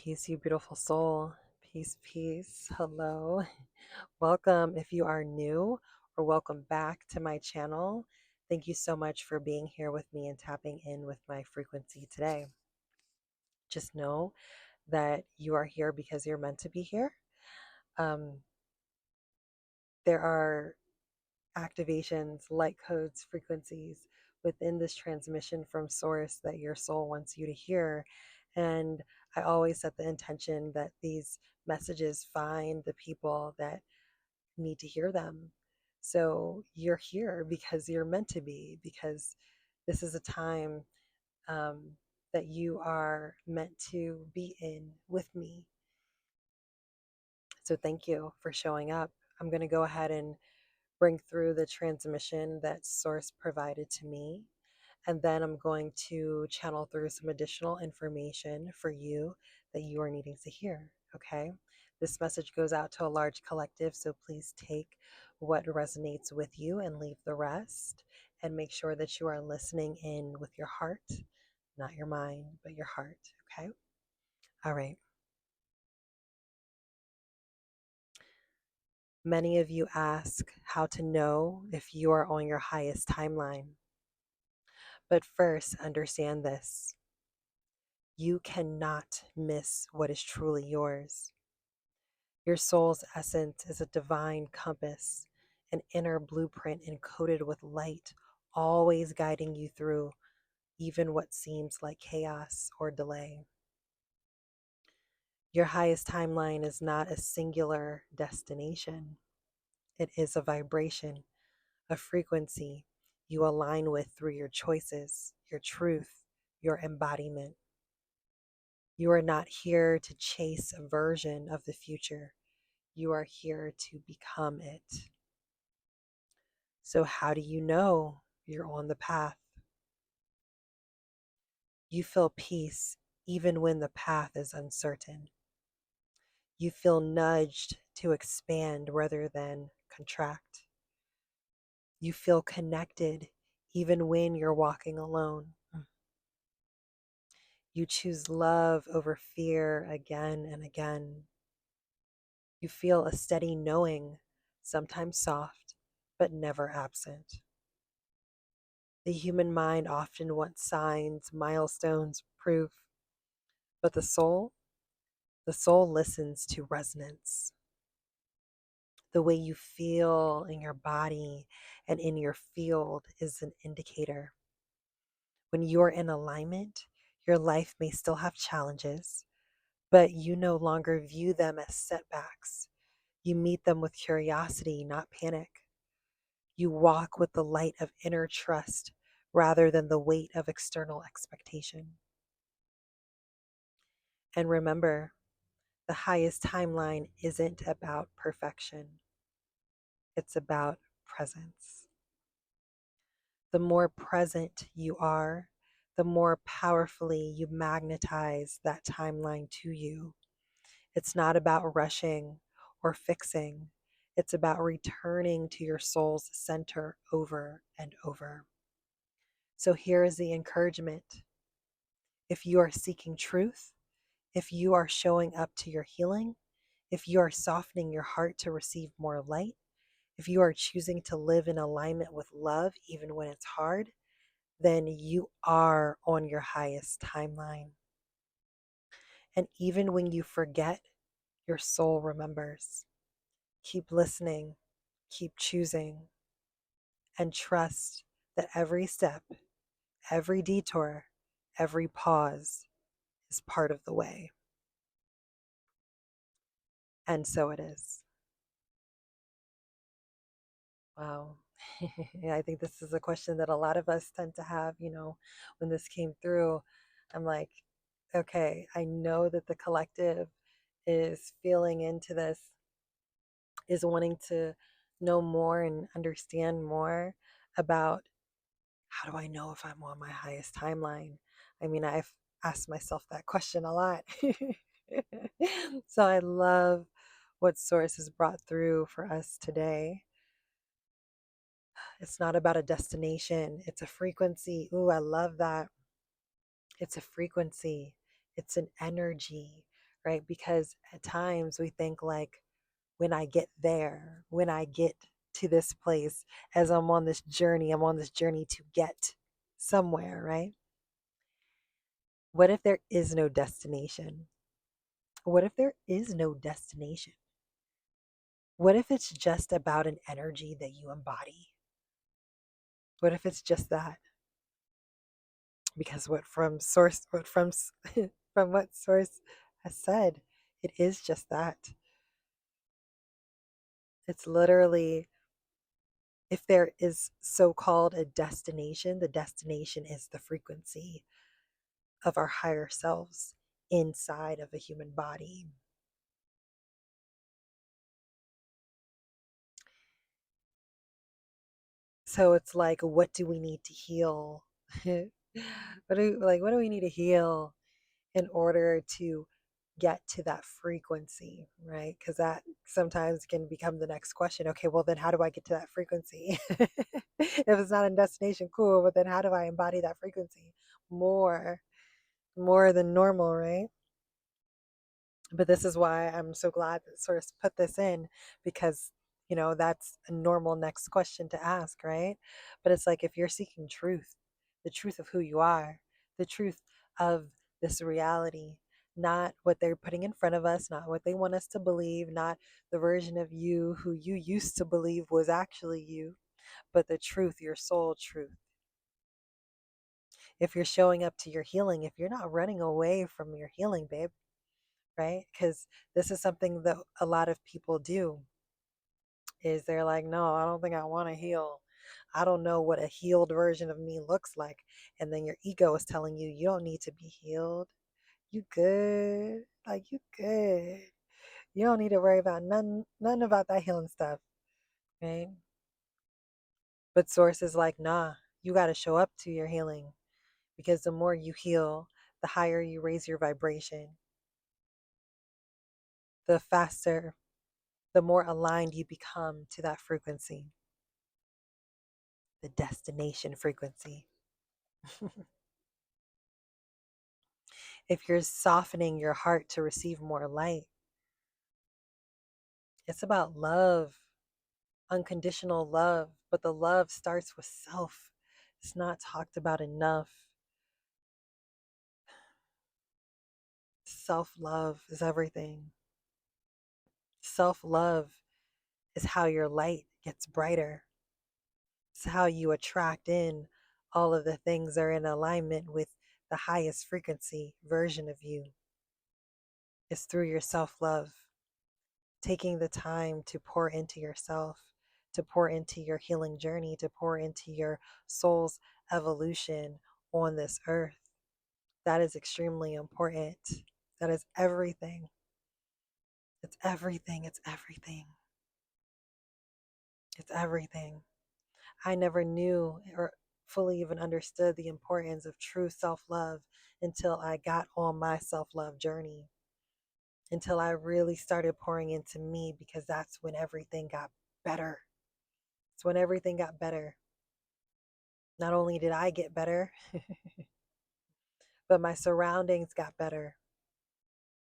peace, you beautiful soul. Peace, peace. Hello. Welcome if you are new, or welcome back to my channel. Thank you so much for being here with me and tapping in with my frequency today. Just know that you are here because you're meant to be here. Um, there are activations, light codes, frequencies within this transmission from source that your soul wants you to hear. And I always set the intention that these messages find the people that need to hear them. So you're here because you're meant to be, because this is a time um, that you are meant to be in with me. So thank you for showing up. I'm going to go ahead and bring through the transmission that source provided to me. And then I'm going to channel through some additional information for you that you are needing to hear. Okay. This message goes out to a large collective. So please take what resonates with you and leave the rest. And make sure that you are listening in with your heart, not your mind, but your heart. Okay. All right. Many of you ask how to know if you are on your highest timeline. But first, understand this: you cannot miss what is truly yours. Your soul's essence is a divine compass, an inner blueprint encoded with light, always guiding you through even what seems like chaos or delay. Your highest timeline is not a singular destination, it is a vibration, a frequency you align with through your choices, your truth, your embodiment. You are not here to chase a version of the future. You are here to become it. So, how do you know you're on the path? You feel peace even when the path is uncertain. You feel nudged to expand rather than contract. You feel connected even when you're walking alone. You choose love over fear again and again. You feel a steady knowing, sometimes soft, but never absent. The human mind often wants signs, milestones, proof, but the soul listens to resonance. The way you feel in your body and in your field is an indicator. When you're in alignment, your life may still have challenges, but you no longer view them as setbacks. You meet them with curiosity, not panic. You walk with the light of inner trust rather than the weight of external expectation. And remember, the highest timeline isn't about perfection, it's about presence. The more present you are, the more powerfully you magnetize that timeline to you. It's not about rushing or fixing, it's about returning to your soul's center over and over. So here is the encouragement. If you are seeking truth, if you are showing up to your healing, if you are softening your heart to receive more light, if you are choosing to live in alignment with love even when it's hard, then you are on your highest timeline. And even when you forget, your soul remembers. Keep listening, keep choosing, and trust that every step, every detour, every pause is part of the way. And so it is. Wow. Yeah, I think this is a question that a lot of us tend to have, when this came through. I'm like, okay, I know that the collective is feeling into this, is wanting to know more and understand more about how do I know if I'm on my highest timeline? I mean, I've asked myself that question a lot. So I love what Source has brought through for us today. It's not about a destination, it's a frequency. Ooh, I love that. It's a frequency, it's an energy. right? Because at times we think like, when I get there, when I get to this place, as I'm on this journey, I'm on this journey to get somewhere, right? What if there is no destination? What if there is no destination? What if it's just about an energy that you embody? What if it's just that? Because from what source has said, it is just that. It's literally, if there is so-called a destination, the destination is the frequency of our higher selves inside of a human body. So it's like, what do we need to heal? What do we need to heal in order to get to that frequency, right? Because that sometimes can become the next question. Okay, well, then how do I get to that frequency? If it's not a destination, cool, but then how do I embody that frequency more, more than normal, right? But this is why I'm so glad that Source put this in, because that's a normal next question to ask, right? But it's like, if you're seeking truth, the truth of who you are, the truth of this reality, not what they're putting in front of us, not what they want us to believe, not the version of you who you used to believe was actually you, but the truth, your soul truth. If you're showing up to your healing, if you're not running away from your healing, babe, right? Because this is something that a lot of people do, is they're like, no, I don't think I want to heal. I don't know what a healed version of me looks like. And then your ego is telling you, you don't need to be healed. You good. Like, you good. You don't need to worry about none about that healing stuff, right? But Source is like, nah, you got to show up to your healing, because the more you heal, the higher you raise your vibration, the faster, the more aligned you become to that frequency, the destination frequency. If you're softening your heart to receive more light, it's about love, unconditional love. But the love starts with self. It's not talked about enough. Self love is everything. Self love is how your light gets brighter. It's how you attract in all of the things that are in alignment with the highest frequency version of you. It's through your self love, taking the time to pour into yourself, to pour into your healing journey, to pour into your soul's evolution on this earth. That is extremely important. That is everything. It's everything. It's everything. It's everything. I never knew or fully even understood the importance of true self love until I got on my self love journey, until I really started pouring into me, because that's when everything got better. It's when everything got better. Not only did I get better, but my surroundings got better.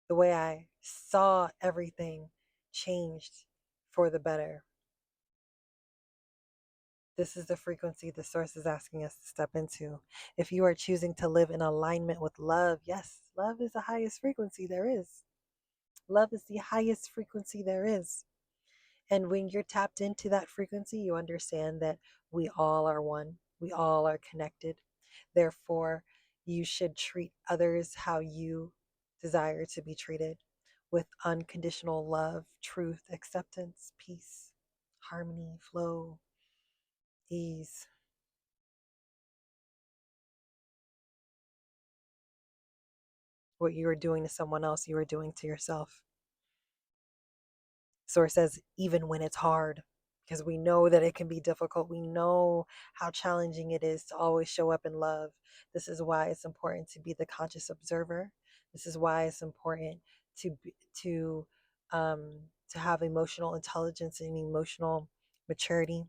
The way I saw everything changed for the better. This is the frequency the Source is asking us to step into. If you are choosing to live in alignment with love, yes, love is the highest frequency there is. Love is the highest frequency there is. And when you're tapped into that frequency, you understand that we all are one, we all are connected. Therefore, you should treat others how you desire to be treated, with unconditional love, truth, acceptance, peace, harmony, flow, ease. What you are doing to someone else, you are doing to yourself. Source says, even when it's hard, because we know that it can be difficult. We know how challenging it is to always show up in love. This is why it's important to be the conscious observer. This is why it's important to to um, to have emotional intelligence and emotional maturity.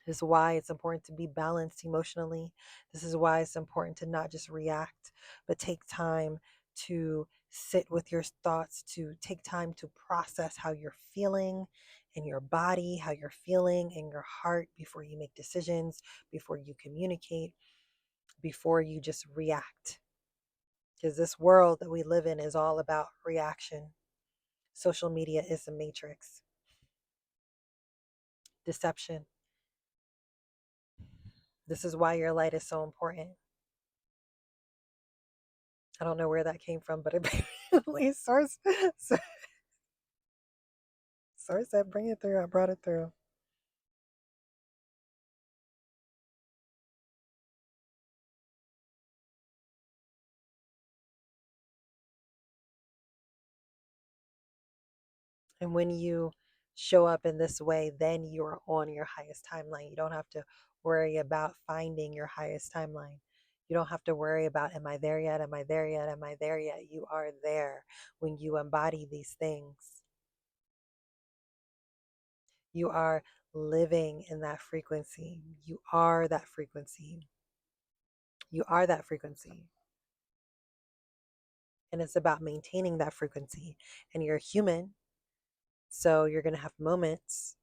This is why it's important to be balanced emotionally. This is why it's important to not just react, but take time to sit with your thoughts, to take time to process how you're feeling in your body, how you're feeling in your heart before you make decisions, before you communicate, before you just react. Because this world that we live in is all about reaction. Social media is a matrix. Deception. This is why your light is so important. I don't know where that came from, but apparently source said bring it through. I brought it through. And when you show up in this way, then you're on your highest timeline. You don't have to worry about finding your highest timeline. You don't have to worry about, am I there yet? Am I there yet? Am I there yet? You are there when you embody these things. You are living in that frequency. You are that frequency. You are that frequency. And it's about maintaining that frequency. And you're human. So you're going to have moments.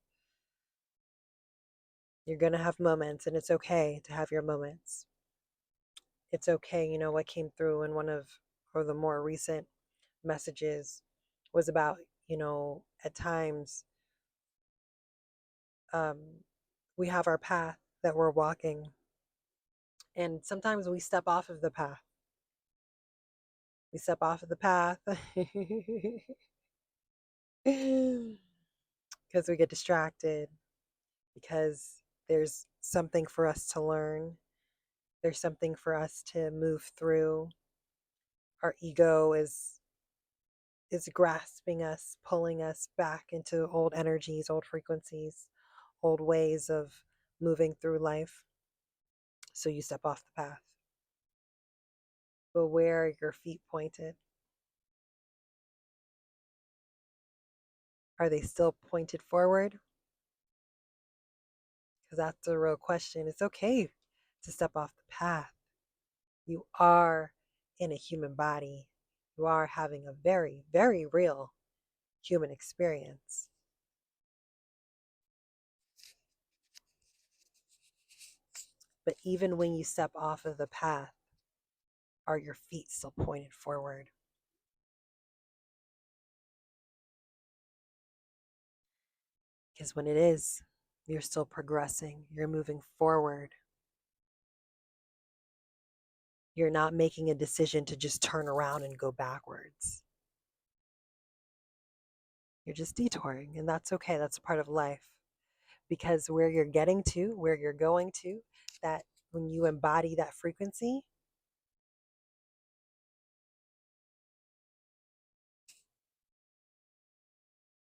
You're going to have moments, and it's okay to have your moments. It's okay. You know, what came through in one of or the more recent messages was about, at times um, we have our path that we're walking, and sometimes we step off of the path. We step off of the path because we get distracted, because there's something for us to learn. There's something for us to move through. Our ego is grasping us, pulling us back into old energies, old frequencies, old ways of moving through life. So you step off the path. But where are your feet pointed? Are they still pointed forward? Because that's the real question. It's okay to step off the path. You are in a human body. You are having a very, very real human experience. But even when you step off of the path, are your feet still pointed forward? Because when it is, you're still progressing, you're moving forward. You're not making a decision to just turn around and go backwards. You're just detouring, and that's okay. That's a part of life. Because where you're getting to, where you're going to, that when you embody that frequency,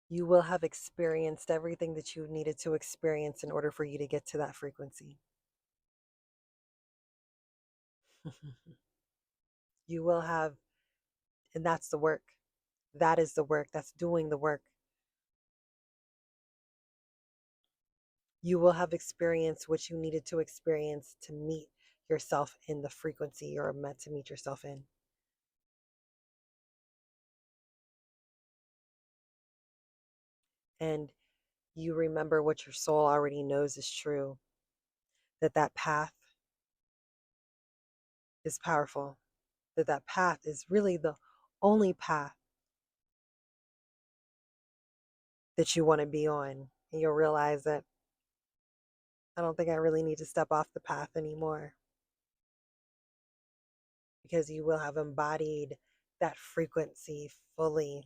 you will have experienced everything that you needed to experience in order for you to get to that frequency. You will have, and that's the work. That is the work. That's doing the work. You will have experienced what you needed to experience to meet yourself in the frequency you're meant to meet yourself in. And you remember what your soul already knows is true, that that path is powerful, that that path is really the only path that you want to be on. And you'll realize that I don't think I really need to step off the path anymore, because you will have embodied that frequency fully.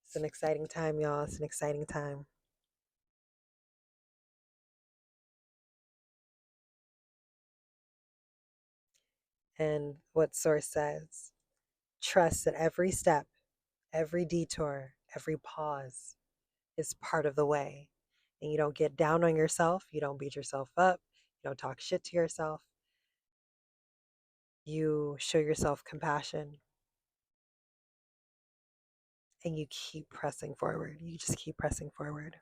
It's an exciting time, y'all. It's an exciting time. And what Source says, trust that every step, every detour, every pause is part of the way. And you don't get down on yourself. You don't beat yourself up. You don't talk shit to yourself. You show yourself compassion, and you keep pressing forward. You just keep pressing forward.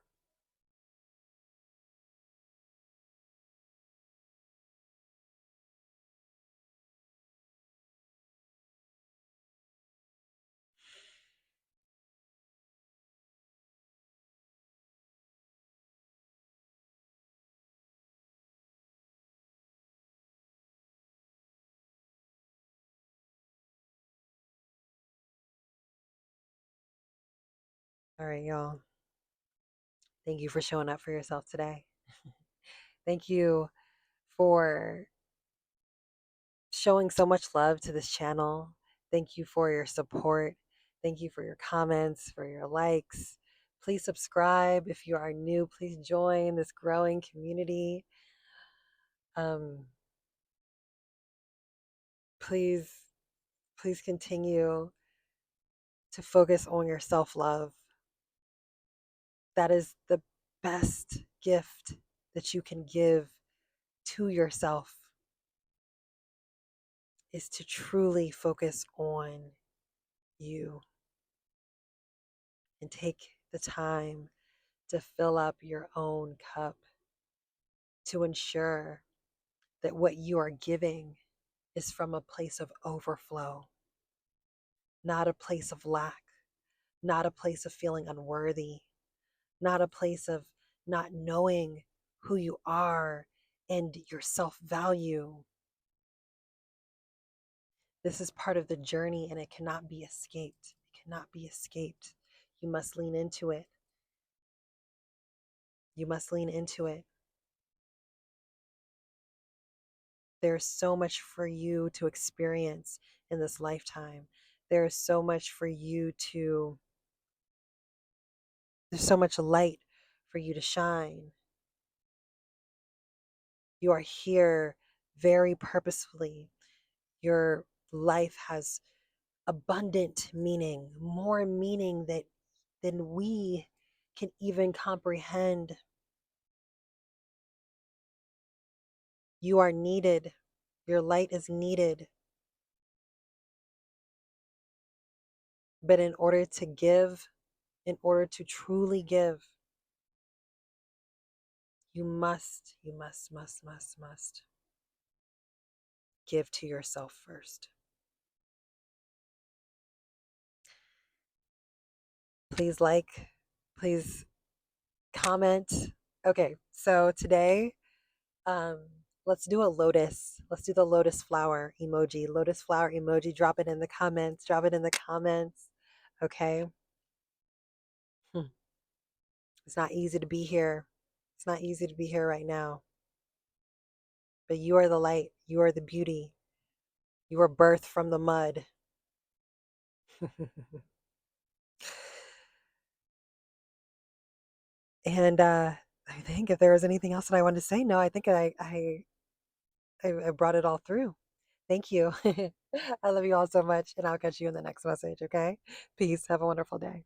All right, y'all. Thank you for showing up for yourself today. Thank you for showing so much love to this channel. Thank you for your support. Thank you for your comments, for your likes. Please subscribe if you are new. Please join this growing community. Um, please, please continue to focus on your self-love. That is the best gift that you can give to yourself, is to truly focus on you and take the time to fill up your own cup, to ensure that what you are giving is from a place of overflow, not a place of lack, not a place of feeling unworthy, not a place of not knowing who you are and your self value. This is part of the journey and it cannot be escaped. It cannot be escaped. You must lean into it. You must lean into it. There's so much for you to experience in this lifetime. There's so much for you to, there's so much light for you to shine. You are here very purposefully. Your life has abundant meaning, more meaning than we can even comprehend. You are needed. Your light is needed. But in order to give, in order to truly give, you must give to yourself first. Please like, please comment. Okay, so today, um, let's do a lotus. Let's do the lotus flower emoji. Lotus flower emoji. Drop it in the comments. Drop it in the comments. Okay. It's not easy to be here. It's not easy to be here right now. But you are the light. You are the beauty. You were birthed from the mud. And I think if there was anything else that I wanted to say, no, I think I brought it all through. Thank you. I love you all so much, and I'll catch you in the next message, okay? Peace. Have a wonderful day.